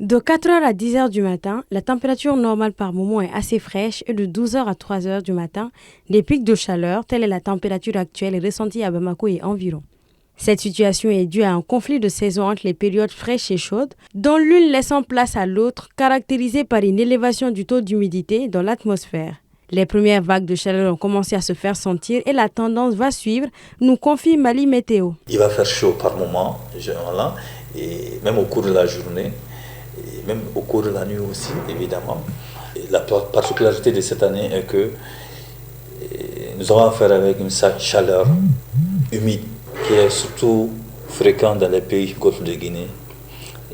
De 4 heures à 10 heures du matin, la température normale par moment est assez fraîche et de 12 heures à 3 heures du matin, des pics de chaleur, telle est la température actuelle ressentie à Bamako et environ. Cette situation est due à un conflit de saison entre les périodes fraîches et chaudes, dont l'une laissant place à l'autre, caractérisée par une élévation du taux d'humidité dans l'atmosphère. Les premières vagues de chaleur ont commencé à se faire sentir et la tendance va suivre, nous confie Mali Météo. Il va faire chaud par moment, voilà, et même au cours de la journée, et même au cours de la nuit aussi, évidemment. Et la particularité de cette année est que nous avons affaire avec une chaleur humide qui est surtout fréquente dans les pays du Golfe de Guinée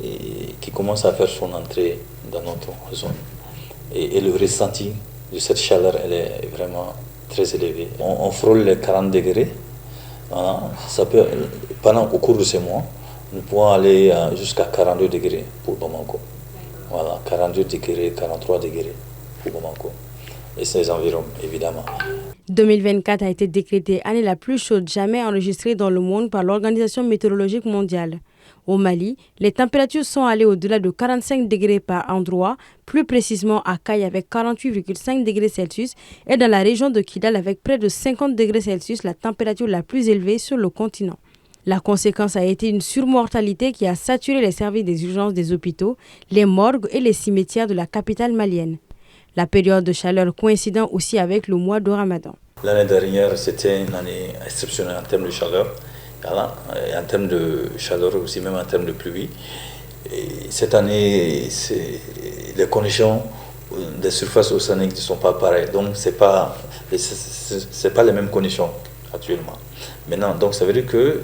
et qui commence à faire son entrée dans notre zone. Et le ressenti de cette chaleur, elle est vraiment très élevé. On frôle les 40 degrés. Voilà. Ça peut, au cours de ces mois, nous pouvons aller jusqu'à 42 degrés pour Bamako. Voilà, 42 degrés, 43 degrés pour Bamako. Et ses environs, évidemment. 2024 a été décrétée année la plus chaude jamais enregistrée dans le monde par l'Organisation météorologique mondiale. Au Mali, les températures sont allées au-delà de 45 degrés par endroit, plus précisément à Kayes avec 48,5 degrés Celsius et dans la région de Kidal avec près de 50 degrés Celsius, la température la plus élevée sur le continent. La conséquence a été une surmortalité qui a saturé les services des urgences des hôpitaux, les morgues et les cimetières de la capitale malienne. La période de chaleur coïncidant aussi avec le mois de Ramadan. L'année dernière, c'était une année exceptionnelle en termes de chaleur, voilà, et en termes de chaleur aussi, même en termes de pluie. Et cette année, les conditions des surfaces océaniques ne sont pas pareilles, donc c'est pas les mêmes conditions actuellement. Maintenant, donc ça veut dire que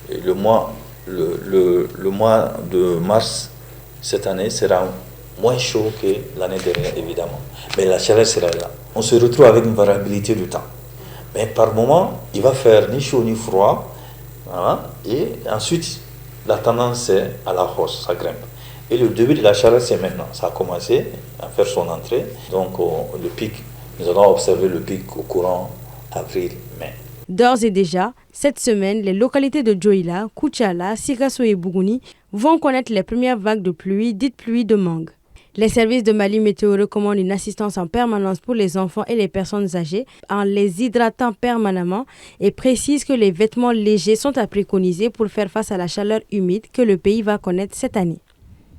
le mois de mars cette année sera moins chaud que l'année dernière, évidemment. Mais la chaleur sera là. On se retrouve avec une variabilité du temps. Mais par moment, il va faire ni chaud ni froid. Voilà. Et ensuite, la tendance est à la hausse, ça grimpe. Et le début de la chaleur, c'est maintenant. Ça a commencé à faire son entrée. Donc, le pic, nous allons observer le pic au courant avril-mai. D'ores et déjà, cette semaine, les localités de Djoila, Koutiala, Sikasso et Bougouni vont connaître les premières vagues de pluie, dites pluies de mangue. Les services de Mali Météo recommandent une assistance en permanence pour les enfants et les personnes âgées en les hydratant permanemment et précisent que les vêtements légers sont à préconiser pour faire face à la chaleur humide que le pays va connaître cette année.